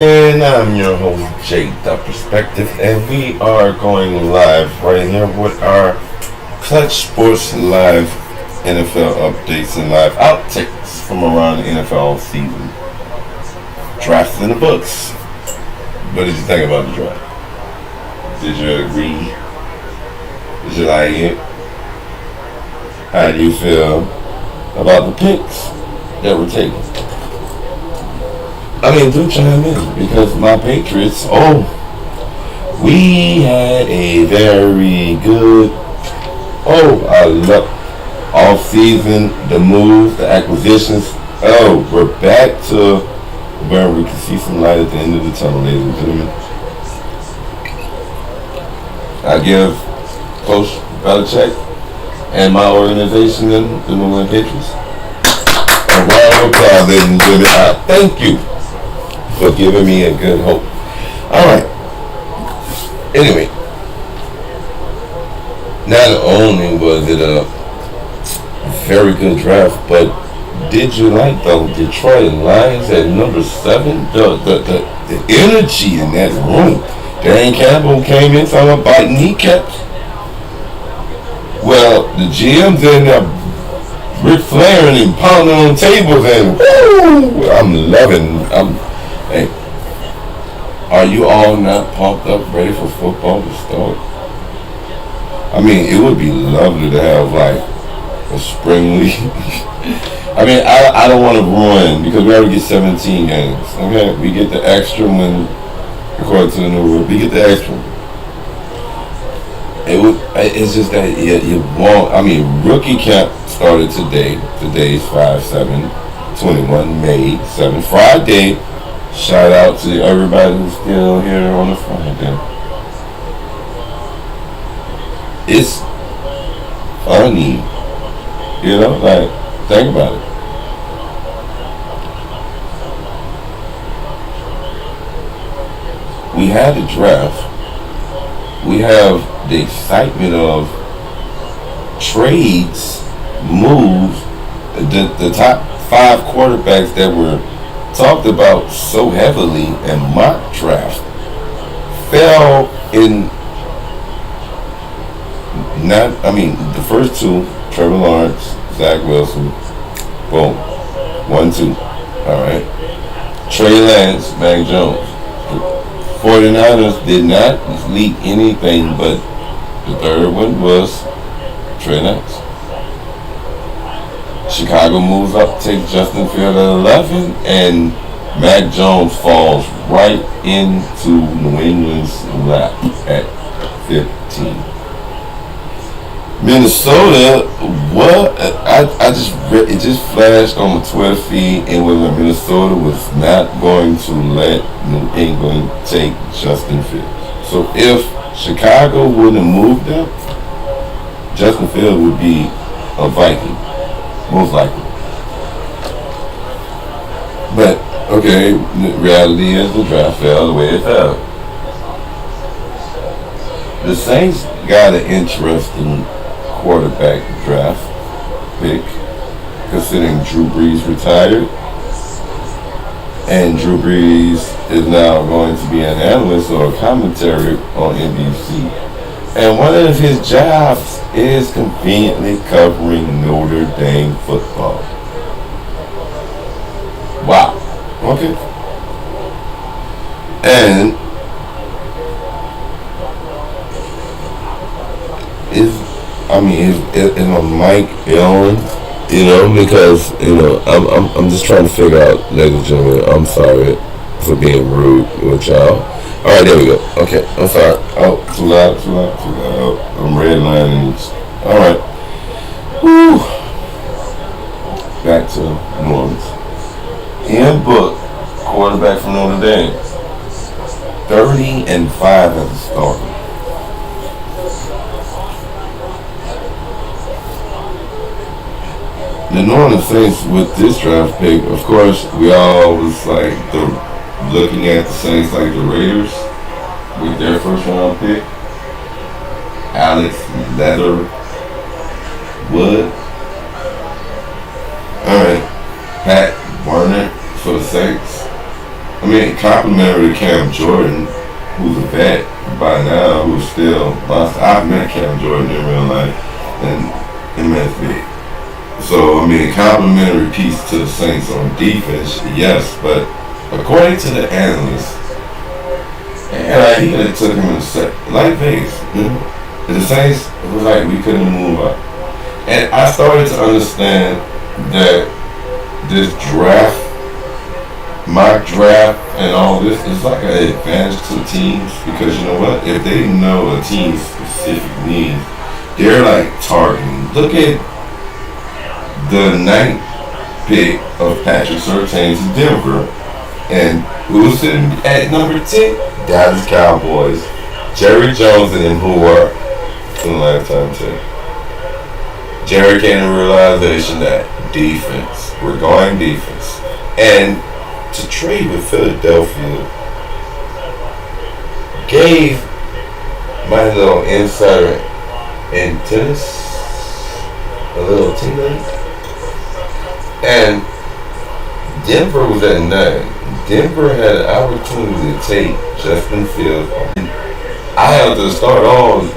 And I'm your host, Jay The Perspective, and we are going live right here with our Clutch Sports Live NFL updates and live outtakes from around the NFL season. Drafts in the books. What did you think about the draft? Did you agree? Did you like it? How do you feel about the picks that were taken? I mean, do chime in because my Patriots, we had a very good, I love off-season, the moves, the acquisitions. We're back to where we can see some light at the end of the tunnel, ladies and gentlemen. I give Coach Belichick and my organization, the New England Patriots, a round of applause, ladies and gentlemen. I thank you for giving me a good hope. Alright. Anyway. Not only was it a very good draft, but did you like the Detroit Lions at number 7? The energy in that room. Dan Campbell came in talking about biting kneecaps. Well, the GM's in there Ric Flair and pounding on tables and woo! Hey, are you all not pumped up, ready for football to start? I mean, it would be lovely to have like a spring league. I mean, I don't want to ruin because we already get 17 games. Okay, we get the extra one according to the new rule. We get the extra one. It's just that you won't. I mean, rookie camp started today. Today's 5/7/21, May 7th, Friday. Shout out to everybody who's still here on the Friday. It's funny, like think about it. We had the draft. We have the excitement of trades, moves, the top 5 quarterbacks that were talked about so heavily in mock draft fell in the first 2, Trevor Lawrence, Zach Wilson, boom, 1-2, alright. Trey Lance, Mac Jones. 49ers did not leak anything, but the third one was Trey Lance. Chicago moves up, takes Justin Field at 11, and Mac Jones falls right into New England's lap at 15. Minnesota, what? It just flashed on my Twitter feed, and Minnesota was not going to let New England take Justin Fields. So if Chicago wouldn't have moved up, Justin Fields would be a Viking, most likely. But okay, the reality is the draft fell the way it fell. The Saints got an interesting quarterback draft pick, considering Drew Brees retired, and Drew Brees is now going to be an analyst or a commentary on NBC. And one of his jobs is conveniently covering Notre Dame football. Wow. Okay. And is my mic on? Because I'm just trying to figure out, ladies and gentlemen. I'm sorry for being rude with y'all. All right, there we go. Okay, I'm sorry. Oh, too loud. I'm redlining. All right. Woo. Back to New Orleans. Ian Book, quarterback from Notre Dame, 30-5 as a starter. The New Orleans Saints with this draft pick, of course, we all was like looking at the Saints like the Raiders with their first round pick, Alex Leatherwood. All right, Pat Warner for the Saints. I mean, complimentary to Cam Jordan, who's a vet by now, who's still lost. I've met Cam Jordan in real life and MSB. So, I mean, complimentary piece to the Saints on defense, yes, but according to the analysts, and he could have took him in the set, like Vegas. The Saints was like, we couldn't move up. And I started to understand that this draft, mock draft, and all this is like an advantage to teams because you know what? If they know a team's specific needs, they're like targeting. Look at the 9th pick of Patrick Surtain's Denver. And who's sitting at number 10? Dallas Cowboys. Jerry Jones and them who are in the lifetime too. Jerry came to the realization that defense, we're going defense. And to trade with Philadelphia gave my little insider in tennis a little tingling. And Denver was at 9. Denver had an opportunity to take Justin Fields. I had to start on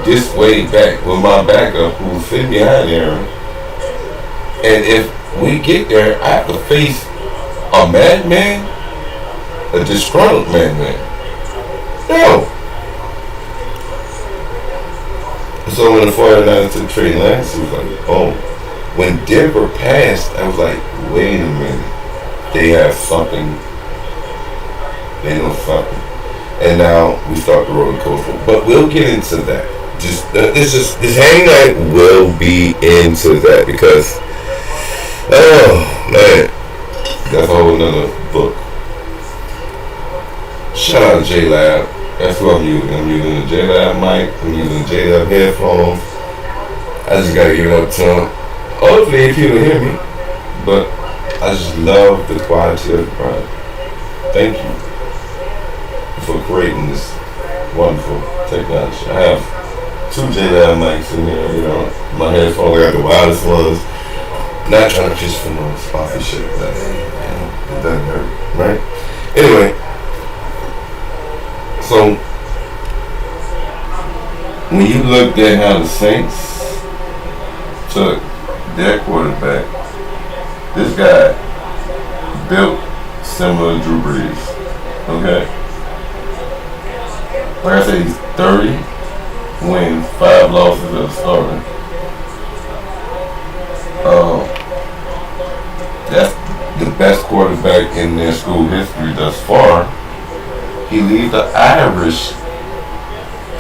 this way back with my backup who's sitting behind Aaron. And if we get there, I have to face a madman, a disgruntled madman. No. So when the 49ers took Trey Lance, it was like, oh. When Denver passed, I was like, wait a minute. They have something. They know something. And now we start the roller coaster. But we'll get into that. This hang night will be into that because, oh man, that's a whole nother book. Shout out to J-Lab. That's what I'm using. I'm using the J-Lab mic. I'm using the J-Lab headphones. I just gotta give it up to them. Hopefully people hear me. But I just love the quality of the product. Thank you for creating this wonderful technology. I have 2 J-Lab mics in here, you know. My headphones, I got the wireless ones. Not trying to fish for no sponsorship, but it doesn't hurt, right? Anyway, so when you looked at how the Saints took their quarterback, this guy built similar to Drew Brees, okay? Like I said, he's 30, wins 5 losses as a starter. That's the best quarterback in their school history thus far. He leads the Irish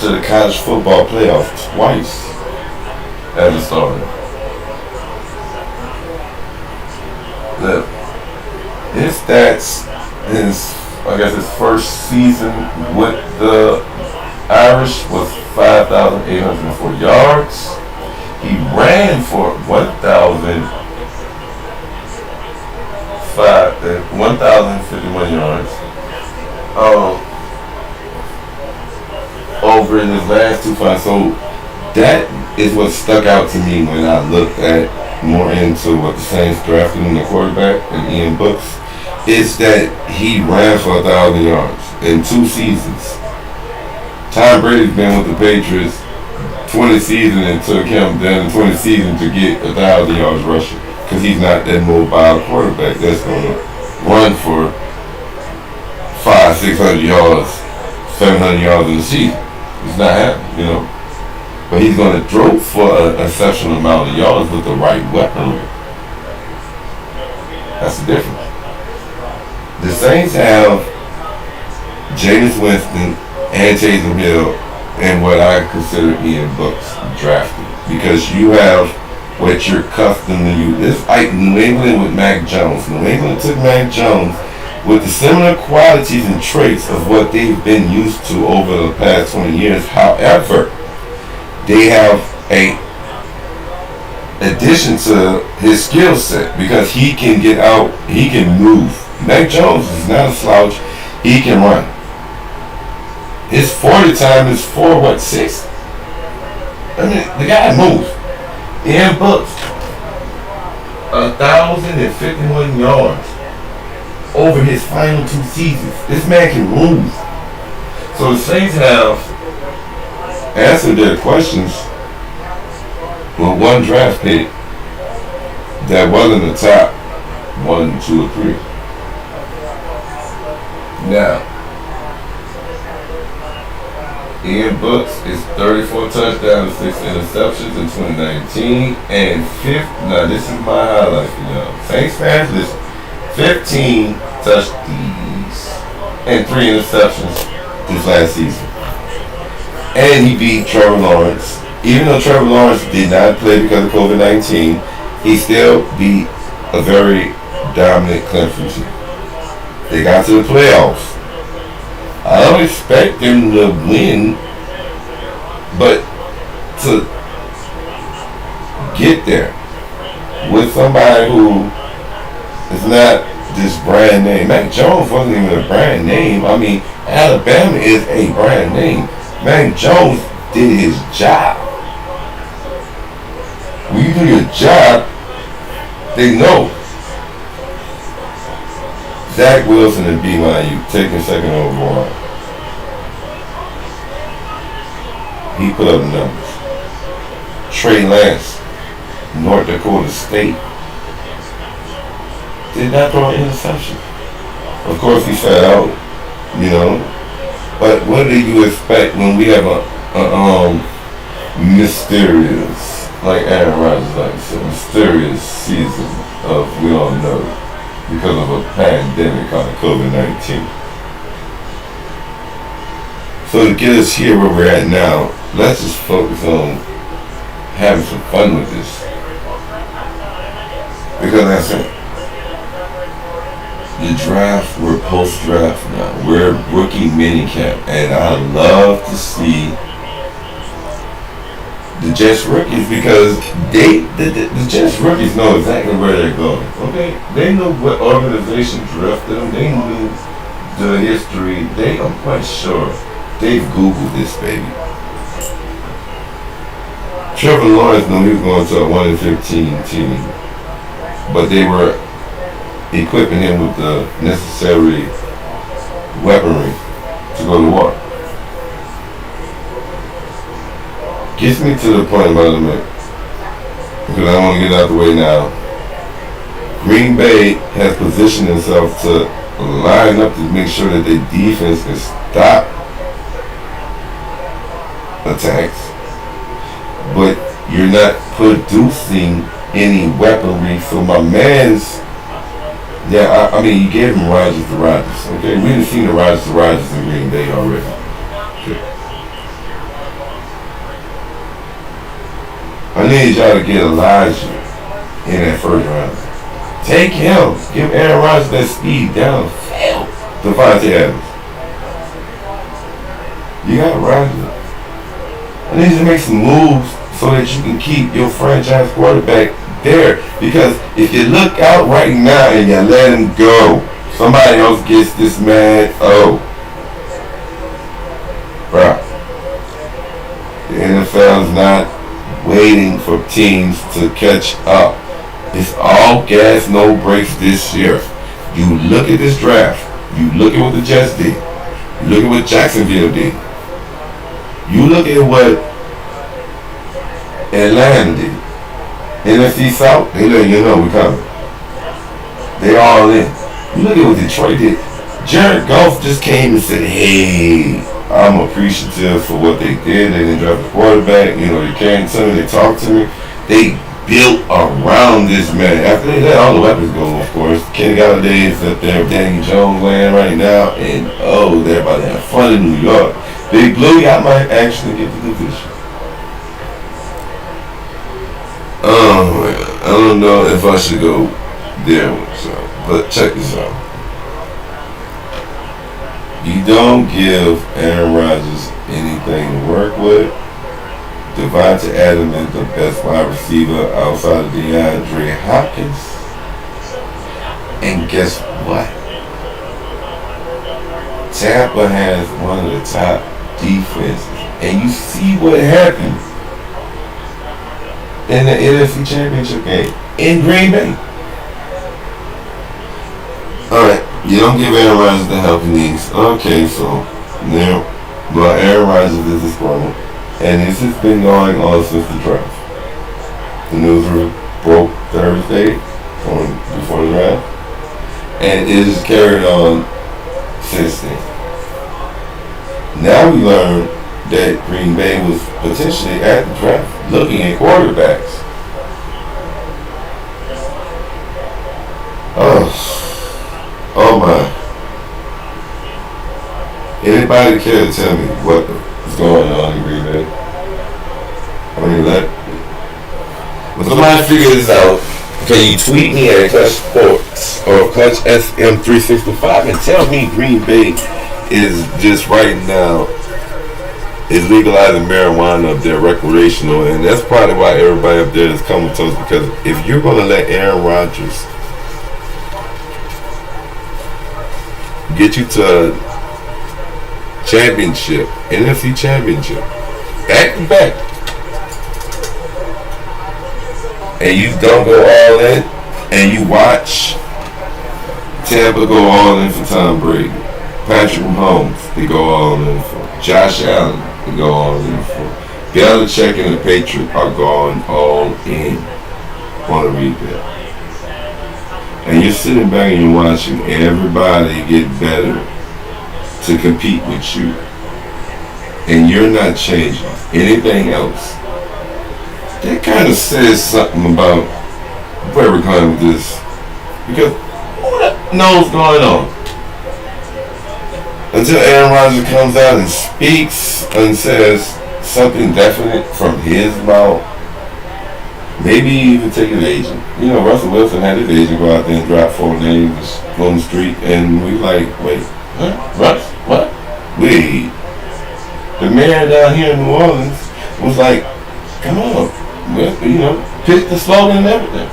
to the college football playoff twice as a starter. His stats, his first season with the Irish was 5,804 yards. He ran for 1,051 yards. Over in his last 2 fights. So that is what stuck out to me when I looked at more into what the Saints drafted in the quarterback and Ian Books, is that he ran for 1,000 yards in 2 seasons. Tom Brady's been with the Patriots 20 seasons and took him down 20 seasons to get 1,000 yards rushing because he's not that mobile quarterback that's going to run for 500-600 yards, 700 yards in the season. It's not happening, you know. But he's going to throw for an exceptional amount of yards with the right weaponry. That's the difference. The Saints have Jameis Winston and Taysom Hill and what I consider Ian Books drafted. Because you have what you're accustomed to use. It's like New England with Mac Jones. New England took Mac Jones with the similar qualities and traits of what they've been used to over the past 20 years. However, they have a addition to his skill set because he can get out, he can move. Mac Jones is not a slouch. He can run. His 40 time is 4.6. I mean, the guy moves. Ian Books, 1,051 yards. over his final 2 seasons. This man can move. So the Saints have answered their questions with one draft pick that wasn't the top 1, 2, or 3. Now, Ian Brooks is 34 touchdowns, 6 interceptions in 2019, and now this is my highlight for y'all. Saints fans, listen, 15 touchdowns and 3 interceptions this last season. And he beat Trevor Lawrence. Even though Trevor Lawrence did not play because of COVID-19, he still beat a very dominant Clemson team. They got to the playoffs. I don't expect them to win, but to get there with somebody who is not this brand name. Mac Jones wasn't even a brand name. I mean, Alabama is a brand name. Mac Jones did his job. When you do your job, they know. Zach Wilson and BYU taking second overall. He put up numbers. Trey Lance, North Dakota State, did not throw an interception. Of course, he sat out, you know. But what do you expect when we have a mysterious, like Aaron Rodgers likes, a mysterious season of we don't know because of a pandemic called COVID-19. So to get us here where we're at now, let's just focus on having some fun with this. Because that's it. The draft, we're post-draft now. We're rookie minicamp. And I love to see the Jets rookies because the Jets rookies know exactly where they're going. Okay? They know what organization drafted them. They knew the history. I'm quite sure they've Googled this, baby. Trevor Lawrence knew he was going to a 1-15 team. But they were equipping him with the necessary weaponry to go to war. Gets me to the point, by the way, because I want to get out the way now. Green Bay has positioned itself to line up to make sure that their defense can stop attacks, but you're not producing any weaponry. So my man's, I mean, you gave him Rodgers to Rodgers. Okay, we didn't see the Rodgers to Rodgers in Green Bay already. Okay. I need y'all to get Elijah in that first round. Take him. Give Aaron Rodgers that speed down. Devontae Adams. You got Rodgers. I need you to make some moves so that you can keep your franchise quarterback there. Because if you look out right now and you let him go, somebody else gets this man. Oh. Bro. The NFL is not waiting for teams to catch up. It's all gas, no brakes this year. You look at this draft. You look at what the Jets did. You look at what Jacksonville did. You look at what Atlanta did. NFC South, they let you know we're coming. They all in. You look at what Detroit did. Jared Goff just came and said, hey, I'm appreciative for what they did. They didn't draft a quarterback. You know, they came to me, they talked to me. They built around this man. After they let all the weapons go, of course. Kenny Galladay is up there with Danny Jones land right now. And, they're about to have fun in New York. Big Blue, y'all might actually get the division. I don't know if I should go there with y'all, but check this out. You don't give Aaron Rodgers anything to work with. Devontae Adams is the best wide receiver outside of DeAndre Hopkins. And guess what? Tampa has one of the top defenses. And you see what happened in the NFC Championship game in Green Bay. Alright, You don't give Aaron Rodgers the help he needs. Okay, so now, well, Aaron Rodgers is disgruntled, and this has been going on since the draft. The news broke Thursday before the draft, and it has carried on since then. Now we learn that Green Bay was potentially at the draft looking at quarterbacks. Oh my. Anybody care to tell me what is going on in Green Bay? I mean, when somebody figure this out, can you tweet me at Clutch Sports or Clutch SM365 and tell me Green Bay is just right now is legalizing marijuana up there recreational, and that's probably why everybody up there is comatose, because if you're going to let Aaron Rodgers get you to a championship, NFC championship, back to back, and you don't go all in, and you watch Tampa go all in for Tom Brady, Patrick Mahomes, they go all in for Josh Allen, they go all in for Belichick, and the Patriots are going all in on a rebuild. And you're sitting back and you're watching everybody get better to compete with you, and you're not changing anything else. That kind of says something about where we're going with this, because who knows what's going on until Aaron Rodgers comes out and speaks and says something definite from his mouth. Maybe even take his agent. You know, Russell Wilson had his agent go out there and drop 4 names on the street, and we like, wait, huh? Russ? What? Wait. The mayor down here in New Orleans was like, come on, you know, pick the slogan and everything.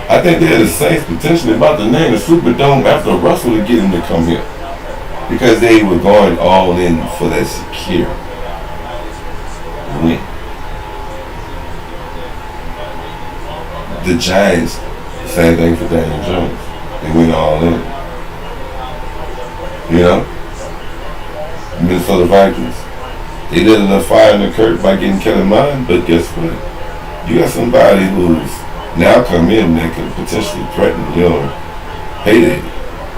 I think they're the Saints potentially about to name the Superdome after Russell to get him to come here, because they were going all in for that secure win. The Giants, same thing for Daniel Jones. They went all in. You know? Minnesota Vikings. They did enough fire in the curtain by getting Kellen Mond, but guess what? You got somebody who's now come in that could potentially threaten your heyday.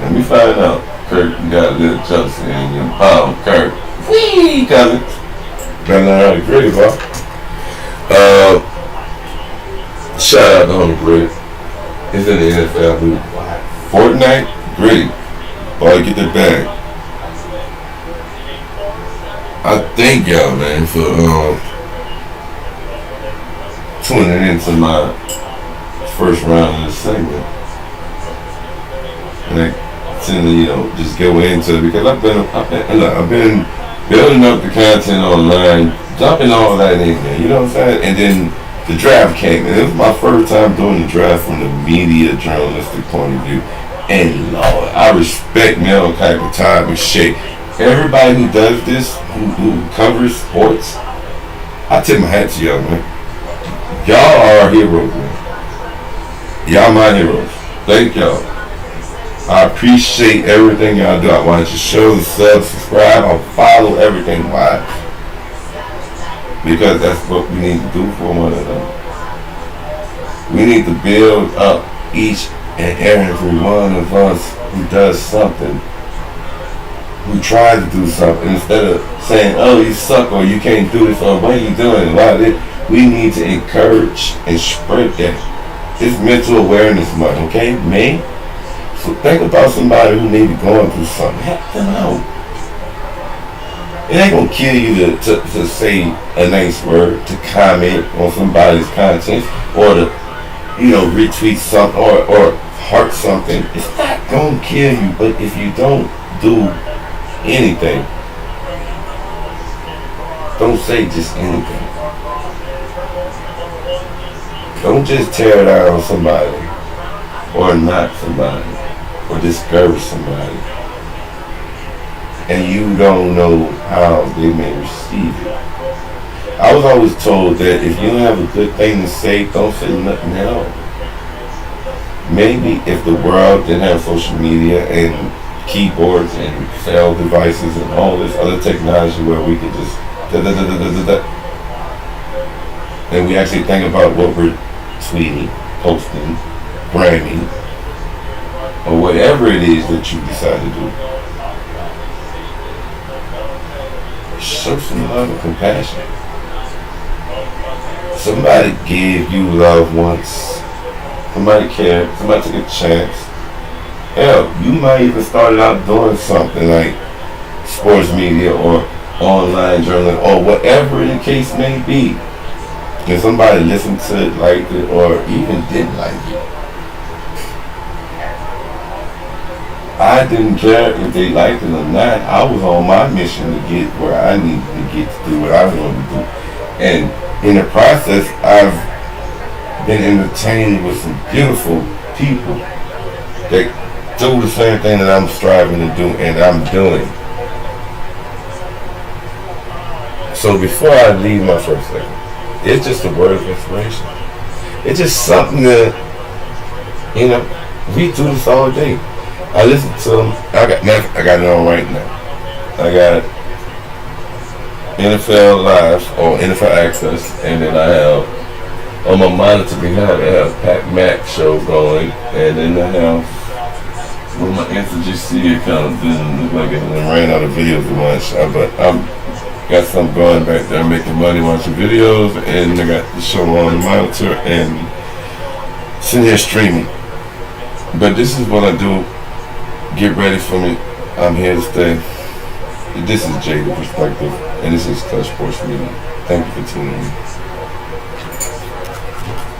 Let me find out. Kirk, you got a little Chelsea in your palm. Kirk. Whee! Cousins. Better learn how to grade, bro. Shout out to Homie Gritty. He's in the NFL. Fortnite, Gritty. Boy, get the bag. I thank y'all, man, for tuning into my first round of this segment. And I tend to, just go into it because I've been building up the content online, dumping all that in there. You know what I'm saying? And then the draft came, and it was my first time doing the draft from the media journalistic point of view. And Lord, I respect Mel Kiper, Todd McShay. Everybody who does this, who covers sports, I tip my hat to y'all, man. Y'all are heroes, man. Y'all my heroes. Thank y'all. I appreciate everything y'all do. I want you to show the subscribe, I'll follow everything. Why? Because that's what we need to do for one another. We need to build up each and every one of us who does something, who tries to do something, instead of saying, oh, you suck, or you can't do this, or what are you doing, why this? We need to encourage and spread that. It's mental awareness month, okay, man? So think about somebody who may be going through something. Help them out. It ain't gonna kill you to say a nice word, to comment on somebody's content, or to, retweet something or heart something. It's not gonna kill you, but if you don't do anything, don't say just anything. Don't just tear down somebody, or knock somebody, or discourage somebody, and you don't know how they may receive it. I was always told that if you don't have a good thing to say, don't say nothing at all. Maybe if the world didn't have social media and keyboards and cell devices and all this other technology where we could just da da da da da da, and we actually think about what we're tweeting, posting, gramming, or whatever it is that you decide to do. Show some love and compassion. Somebody gave you love once. Somebody cared. Somebody took a chance. Hell, you might even started out doing something like sports media or online journaling or whatever the case may be. And somebody listened to it, liked it, or even didn't like it. I didn't care if they liked it or not. I was on my mission to get where I needed to get to do what I wanted to do. And in the process, I've been entertained with some beautiful people that do the same thing that I'm striving to do and I'm doing. So before I leave my first segment, it's just a word of inspiration. It's just something that, we do this all day. I listen to them. I got it on right now. I got NFL Live or NFL Access, and then I have on my monitor behind I have Pat Mac show going, and then I have with my NCGC account didn't look like it ran out of videos to watch, but I'm got something going back there making money watching videos, and I got the show on the monitor and sitting here streaming. But this is what I do. Get ready for me. I'm here to stay. This is Jay the Perspective, and this is Clutch Sports Media. Thank you for tuning in.